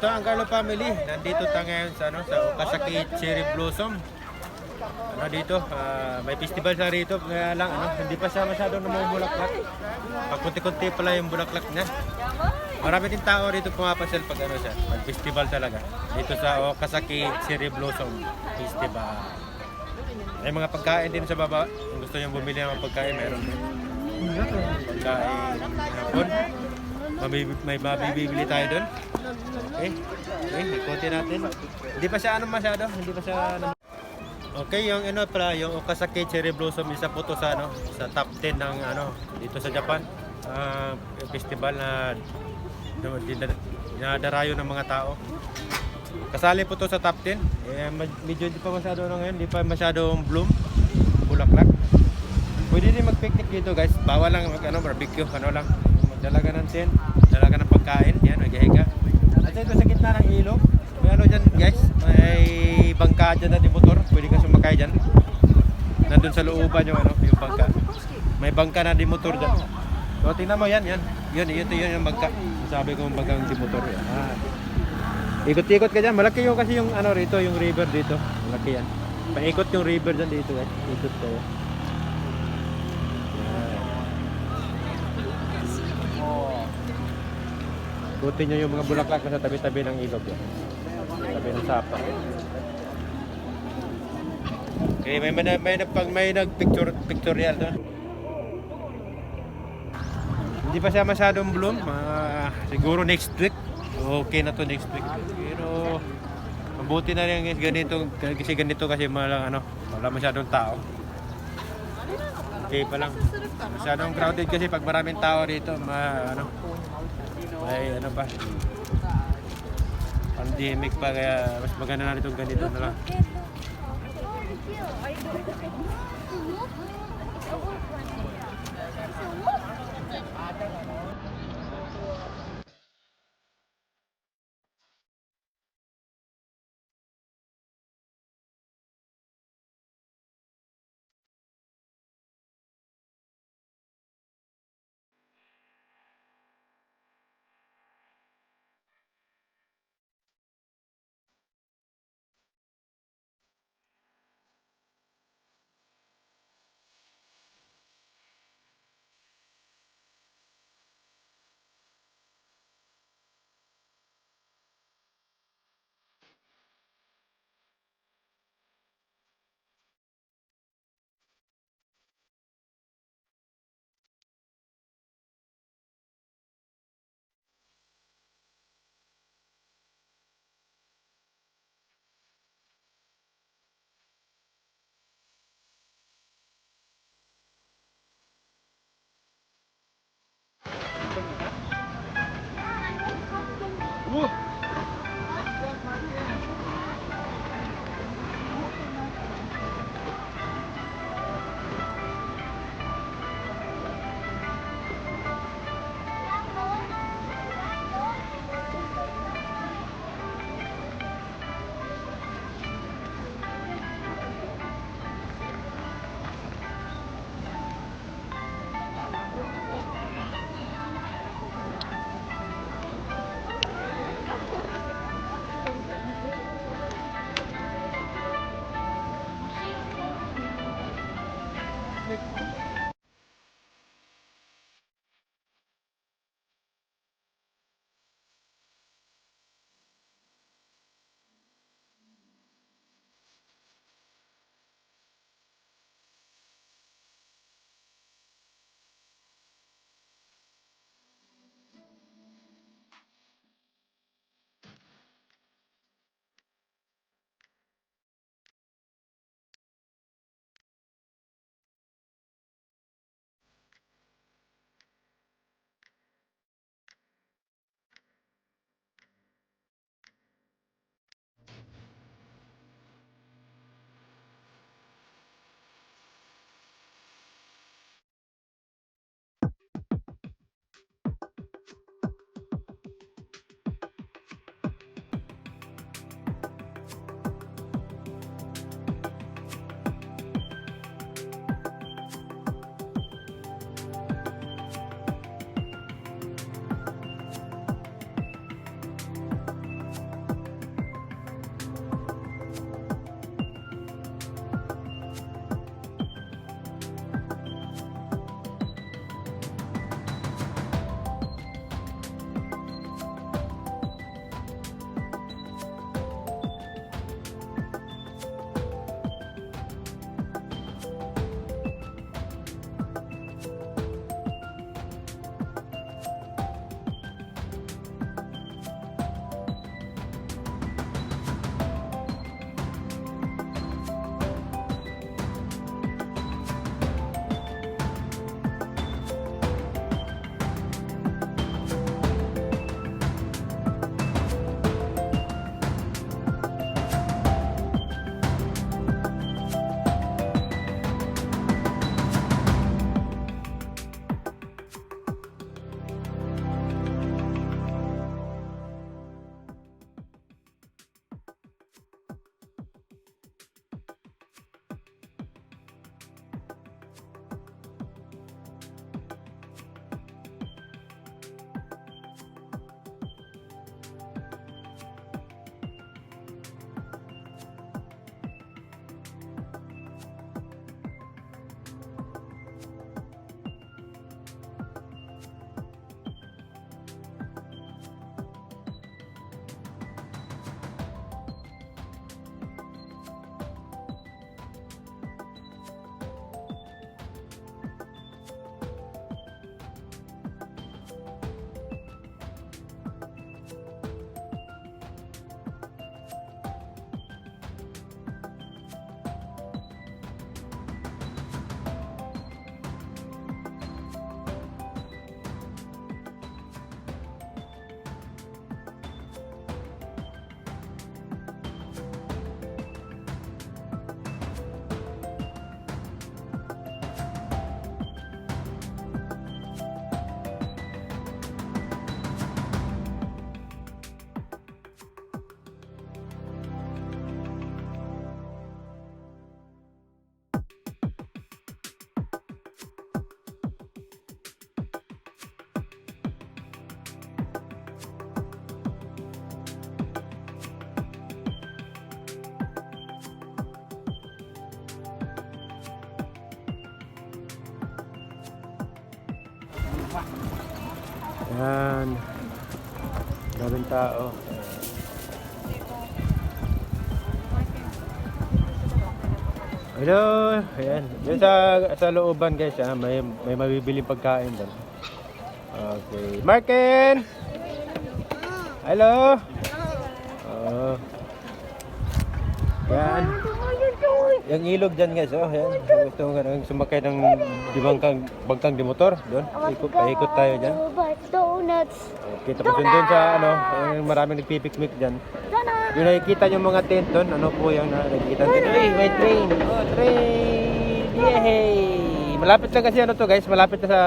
Ito ang Carlo family. Nandito tayo ngayon sa Okasaki Cherry Blossom. Dito, may festival sa rito, kaya lang hindi pa siya masyadong namumulaklak. Pagkunti-kunti pala yung bulaklak niya. Marami din tao rito pumapasyal pag siya, pag festival talaga. Dito sa Okasaki Cherry Blossom Festival. May mga pagkain din sa baba. Kung gusto niyo bumili ng mga pagkain, meron din. Pagkain hapon. May mabibili tayo doon. Okay. Okay, ikutin natin. Hindi pa siya masyado, hindi pa siya Okay, yung pala, yung Okasaki Cherry Blossom isa po to sa sa top 10 ng dito sa Japan. Festival na dinadarayo ng mga tao. Kasali po to sa top 10. Medyo hindi pa masyado ngayon, hindi pa masyadong bloom, bulaklak. Pwede din mag-picnic dito, guys. Bawal lang barbecue, lang. Dalaga ng tent, dalaga ng pagkain, yan, naghihiga. At ito sa gitna ng ilog, may dyan guys, may bangka dyan na di motor, pwede ka sumakay dyan. Nandun sa looban yung yung bangka. May bangka na di motor dyan. So tingnan mo yan, yun yung bangka. Sabi ko yung bangkang di motor yan. Ikot-ikot ka dyan, malaki yung kasi yung rito, yung river dito, malaki yan. Paikot yung river dyan dito guys, ikot kayo. Ikutin nyo yung mga bulaklak na sa tabi-tabi ng ilog yan. Tabi ng sapa. Okay, may nag-pictorial doon. Hindi pa siya masyadong bloom. Siguro next week. Okay na to next week. Pero mabuti na rin ganito kasi wala masyadong tao. Okay pa lang. Masyadong crowded kasi pag maraming tao dito, may pa pandemic pa, kaya mas maganda na itong ganito na lang. Ayan. Daming tao. Hello. Ayan. Diyan sa looban guys, may mabibiling pagkain doon. Okay. Marken! Hello. Oh. Yan. Yung ilog dyan guys, oh. Yan. Gusto mo sumakay ng bangkang di motor. Doon. Paikot tayo dyan. Donuts. Okay, tapos yun doon sa yung maraming nagpipiknik dyan. Yung nakikita yung mga tent doon, ano po yung nakikita natin. Ay, may train! Oh, train! Yay! Malapit lang kasi ano to guys, malapit na sa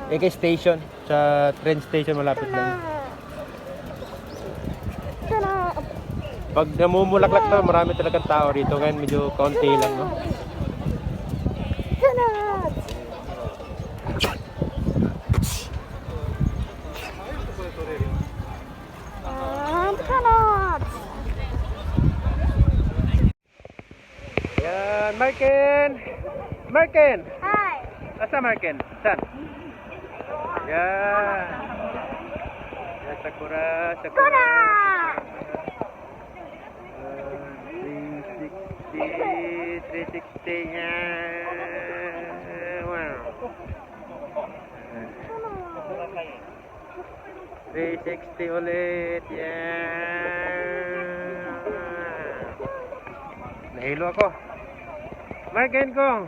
AK station. Sa train station malapit lang. Pag namumulaklak na, marami talagang tao rito. Ngayon medyo kaunti lang, no? Yan, Marken! Marken! Hi. Asa Marken? Saan? Yan. Yan, Sakura, Sakura. 360 yan. Wow. 360 ulit. Yan. Nahilo ako. Marken kong.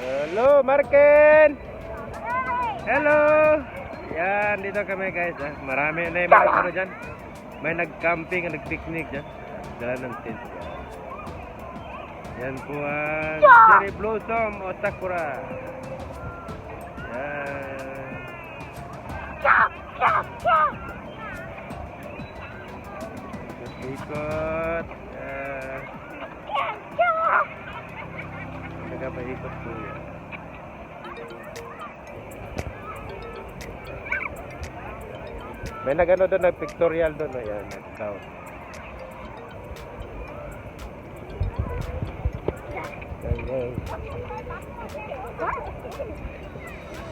Hello, Marken! Hello! Yan, dito kami guys. Marami na yung mga ano dyan. May nag-camping, nag-picnic dyan. Dala ng tent. Yan po ang cherry blossom o sakura. Yan. Ikot-ikot. Nagpaikot po yan. May nagano doon, nag-pictorial doon. Ayan, nag-sound. Ayan.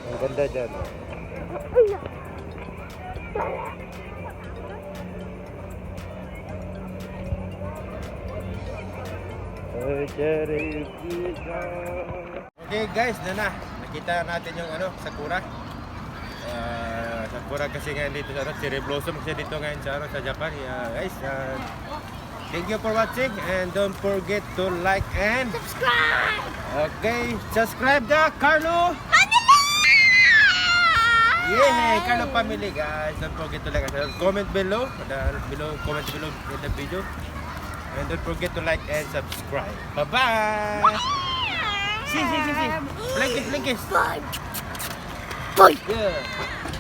Ang ganda dyan. Okay guys, nakita natin yung sakura. Sakura kasi ngayon dito sa cherry blossom kasi dito ngayon sa Japan. Guys, thank you for watching and don't forget to like and Subscribe. okay, subscribe the Carlo Carlo family guys. Don't forget to like and comment below comment below in the video. And don't forget to like and subscribe. Bye-bye! See. Blinkis. Bye. Yeah.